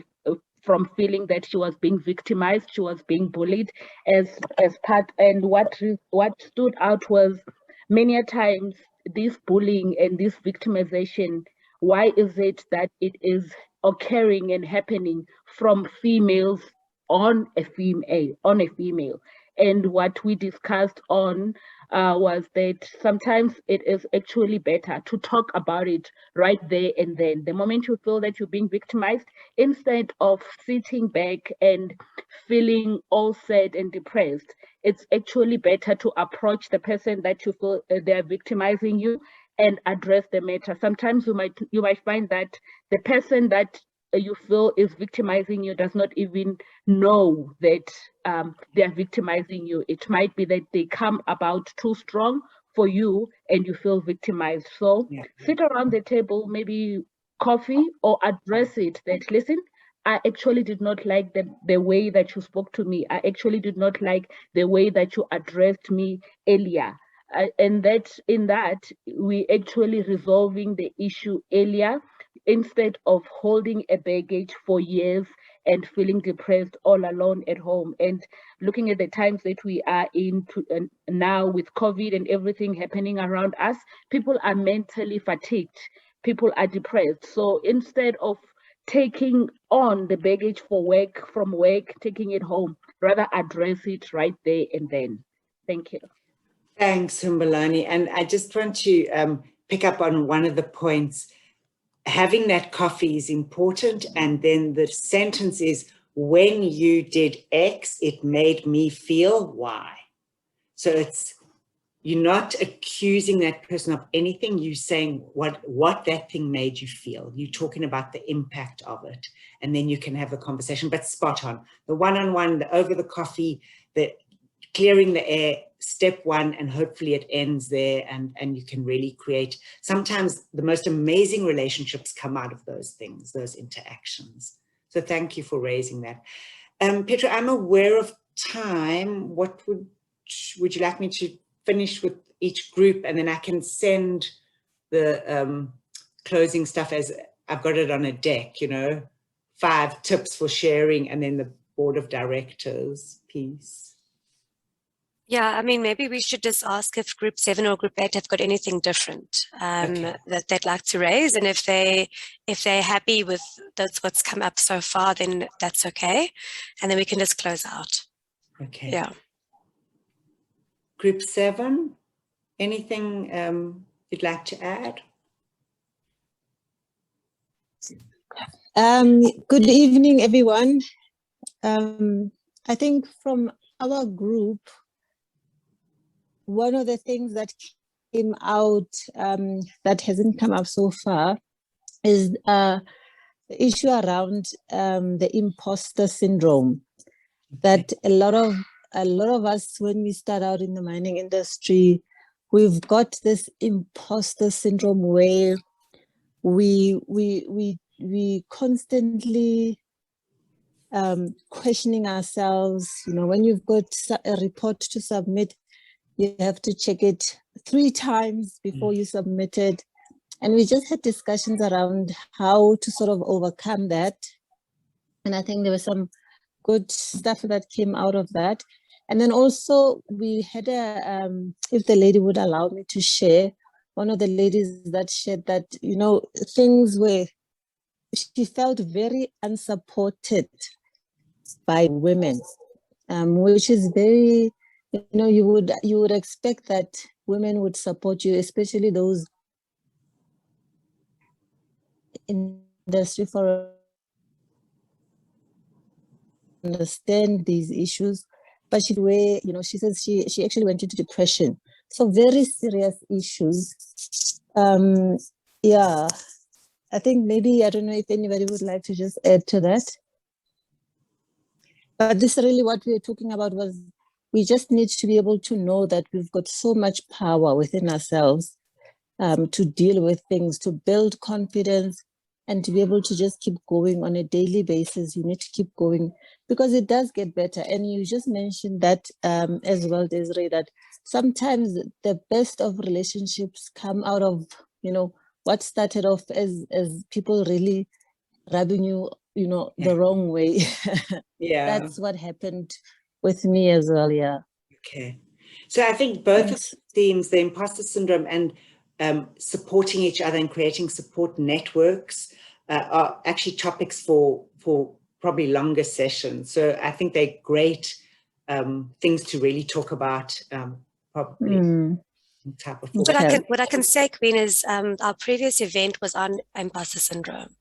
from feeling that she was being victimized, she was being bullied as part. And what stood out was many a times this bullying and this victimization, why is it that it is occurring and happening from females on a female? And what we discussed on was that sometimes it is actually better to talk about it right there and then. The moment you feel that you're being victimized, instead of sitting back and feeling all sad and depressed, it's actually better to approach the person that you feel they're victimizing you and address the matter. Sometimes you might find that the person that you feel is victimizing you does not even know that they are victimizing you. It might be that they come about too strong for you and you feel victimized. So sit around the table, maybe coffee, or address it that, listen, I actually did not like the way that you spoke to me. I actually did not like the way that you addressed me earlier. And that in that, we actually resolving the issue earlier instead of holding a baggage for years and feeling depressed all alone at home. And looking at the times that we are in now with COVID and everything happening around us, people are mentally fatigued. People are depressed. So instead of taking on the baggage from work, taking it home, rather address it right there and then. Thank you. Thanks, Humbalani. And I just want to pick up on one of the points. Having that coffee is important. And then the sentence is, when you did X, it made me feel Y. So you're not accusing that person of anything. You're saying what that thing made you feel. You're talking about the impact of it. And then you can have a conversation, but spot on. The one-on-one, the over the coffee, the clearing the air, step one, and hopefully it ends there, and you can really create, sometimes the most amazing relationships come out of those things, those interactions. So thank you for raising that. Petra, I'm aware of time. What would you like me to finish with each group, and then I can send the closing stuff as I've got it on a deck, 5 tips for sharing, and then the board of directors piece. Yeah, I mean, maybe we should just ask if group 7 or group 8 have got anything different that they'd like to raise. And if they're happy with what's come up so far, then that's okay. And then we can just close out. Okay. Yeah. Group 7, anything you'd like to add? Good evening, everyone. I think from our group, one of the things that came out that hasn't come up so far is the issue around the imposter syndrome. That a lot of us, when we start out in the mining industry, we've got this imposter syndrome where we constantly questioning ourselves. When you've got a report to submit, you have to check it 3 times before you submit it. And we just had discussions around how to sort of overcome that. And I think there was some good stuff that came out of that. And then also we had if the lady would allow me to share, one of the ladies that shared that, things where she felt very unsupported by women, which is very, you would expect that women would support you, especially those in the industry, for understand these issues. But she says she actually went into depression. So very serious issues. Yeah, I think maybe, I don't know if anybody would like to just add to that. But this really what we were talking about was, we just need to be able to know that we've got so much power within ourselves to deal with things, to build confidence, and to be able to just keep going on a daily basis. You need to keep going because it does get better. And you just mentioned that as well, Desray, that sometimes the best of relationships come out of, you know, what started off as people really rubbing you, you know, the wrong way. Yeah. That's what happened with me as well. Yeah. Okay. So I think both of the themes, the imposter syndrome and supporting each other and creating support networks are actually topics for probably longer sessions. So I think they're great things to really talk about probably. Type of What I can say, Queen, is our previous event was on imposter syndrome.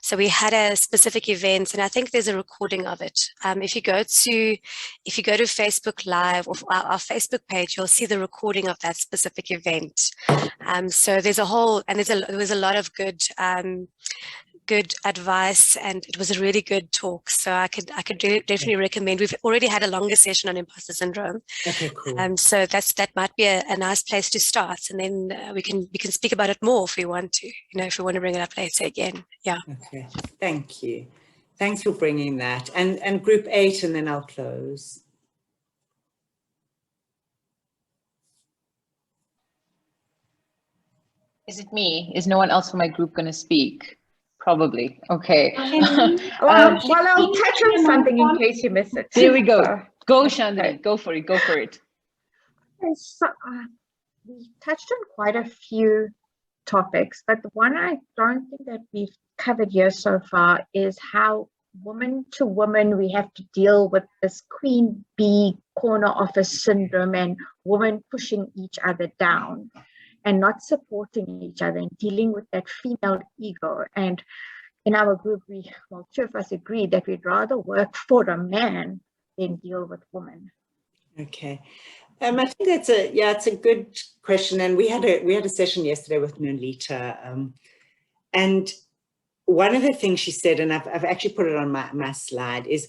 So we had a specific event, and I think there's a recording of it. If you go to Facebook Live or our Facebook page, you'll see the recording of that specific event. So there's a whole, and there was a lot of good advice, and it was a really good talk. So I could definitely recommend. We've already had a longer session on imposter syndrome. Okay, cool. So that might be a nice place to start, and then we can speak about it more if we want to. You know, if we want to bring it up later again. Yeah. Okay. Thank you. Thanks for bringing that. And group 8, and then I'll close. Is it me? Is no one else from my group going to speak? Probably. Okay. Well, I'll touch on something in case you miss it. There we go. Go, Chandani. Go for it. Go for it. So, we touched on quite a few topics, but the one I don't think that we've covered here so far is how woman to woman we have to deal with this queen bee corner office syndrome and women pushing each other down and not supporting each other and dealing with that female ego. And in our group, two of us agreed that we'd rather work for a man than deal with women. Okay. I think it's a good question. And we had a session yesterday with Nolita. And one of the things she said, and I've actually put it on my slide, is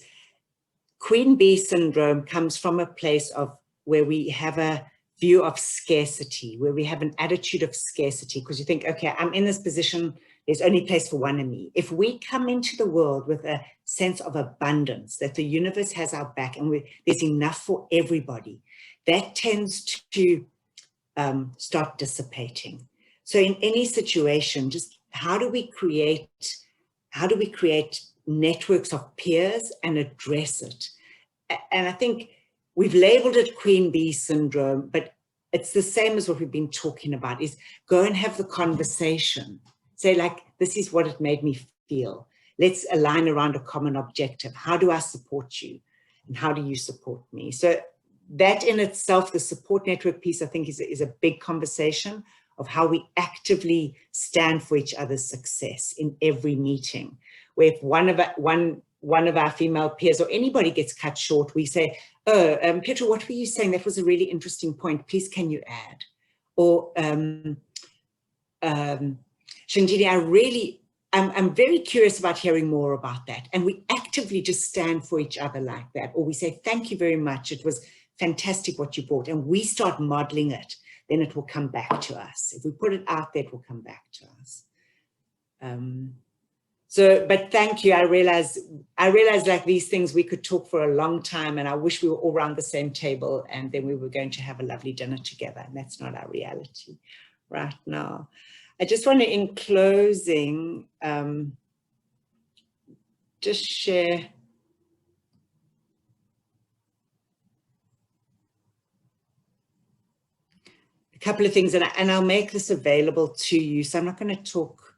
Queen Bee syndrome comes from a place of where we have a view of scarcity, where we have an attitude of scarcity, because you think, okay, I'm in this position, there's only place for one of me. If we come into the world with a sense of abundance, that the universe has our back and there's enough for everybody, that tends to start dissipating. So in any situation, just how do we create networks of peers and address it? And I think we've labeled it Queen Bee syndrome, but it's the same as what we've been talking about, is go and have the conversation. Say, like, this is what it made me feel. Let's align around a common objective. How do I support you? And how do you support me? So that in itself, the support network piece, I think is a big conversation of how we actively stand for each other's success in every meeting. Where if one of our female peers or anybody gets cut short, we say, oh, Petra, what were you saying? That was a really interesting point. Please, can you add? Or Shanjini, I'm very curious about hearing more about that. And we actively just stand for each other like that. Or we say, thank you very much. It was fantastic what you brought. And we start modeling it. Then it will come back to us. If we put it out there, it will come back to us. But thank you. I realize like these things, we could talk for a long time, and I wish we were all around the same table and then we were going to have a lovely dinner together. And that's not our reality right now. I just want to, in closing, just share a couple of things, and I'll make this available to you. So I'm not going to talk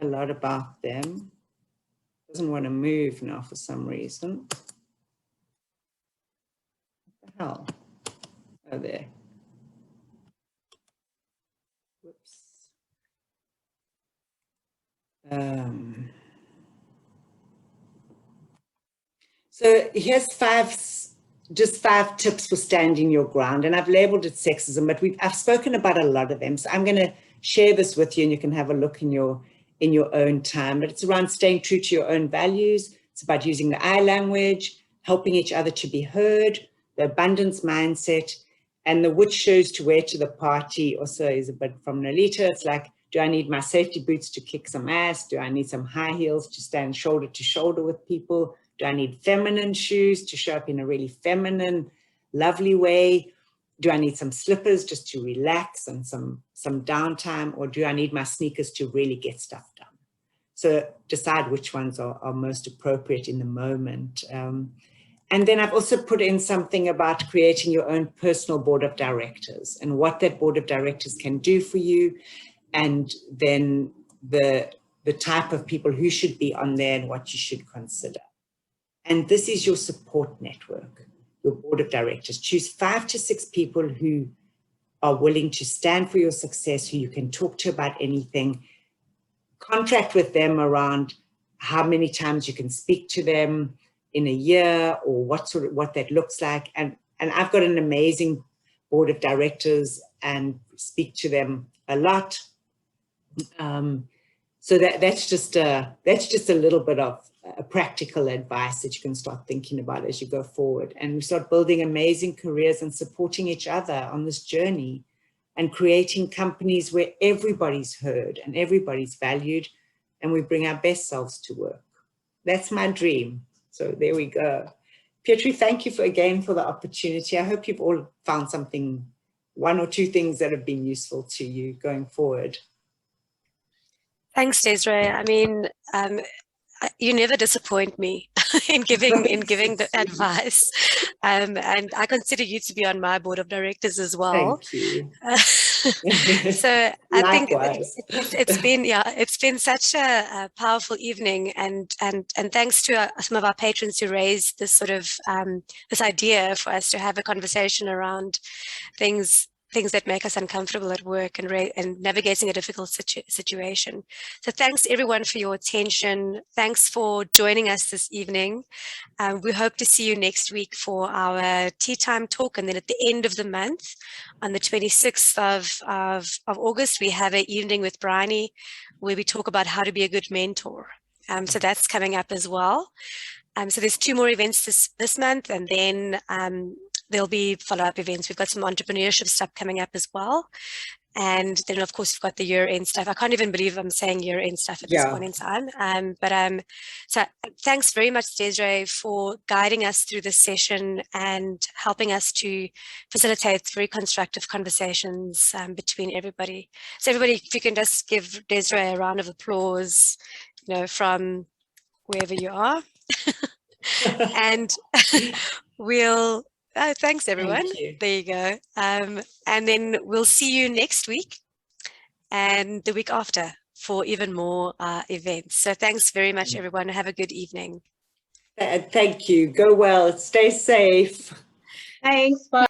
a lot about them. Doesn't want to move now for some reason. What the hell? Oh, there. Whoops. So here's just five tips for standing your ground, and I've labeled it sexism, but I've spoken about a lot of them. So I'm going to share this with you, and you can have a look in your own time. But it's around staying true to your own values. It's about using the I language, helping each other to be heard, the abundance mindset, and the which shows to wear to the party also is a bit from Nolita. It's like, Do I need my safety boots to kick some ass? Do I need some high heels to stand shoulder to shoulder with people? Do I need feminine shoes to show up in a really feminine, lovely way? Do I need some slippers just to relax and some downtime? Or do I need my sneakers to really get stuff done? So decide which ones are most appropriate in the moment. And then I've also put in something about creating your own personal board of directors and what that board of directors can do for you. And then the type of people who should be on there and what you should consider. And this is your support network, your board of directors. Choose 5 to 6 people who are willing to stand for your success, who you can talk to about anything. Contract with them around how many times you can speak to them in a year, or what that looks like. And I've got an amazing board of directors and speak to them a lot. So that's just a little bit of practical advice that you can start thinking about as you go forward, and we start building amazing careers and supporting each other on this journey and creating companies where everybody's heard and everybody's valued, and we bring our best selves to work. That's my dream. So there we go. Pietri, thank you again for the opportunity. I hope you've all found something, 1 or 2 things that have been useful to you going forward. Thanks, Desray. I mean, you never disappoint me in giving the advice, and I consider you to be on my board of directors as well. Thank you. So I think Likewise. it's been such a powerful evening, and thanks to some of our patrons who raised this sort of this idea for us to have a conversation around things that make us uncomfortable at work and navigating a difficult situation. So thanks everyone for your attention. Thanks for joining us this evening. We hope to see you next week for our tea time talk. And then at the end of the month, on the 26th of August, we have an evening with Bryony where we talk about how to be a good mentor. So that's coming up as well. So there's 2 more events this month, and then there'll be follow-up events. We've got some entrepreneurship stuff coming up as well. And then, of course, we've got the year-end stuff. I can't even believe I'm saying year-end stuff at this point in time. So thanks very much, Desray, for guiding us through this session and helping us to facilitate very constructive conversations between everybody. So everybody, if you can just give Desray a round of applause, from wherever you are. And we'll... Oh, thanks, everyone. Thank you. There you go. And then we'll see you next week and the week after for even more events. So thanks very much, everyone. Have a good evening. Thank you. Go well. Stay safe. Thanks. Bye.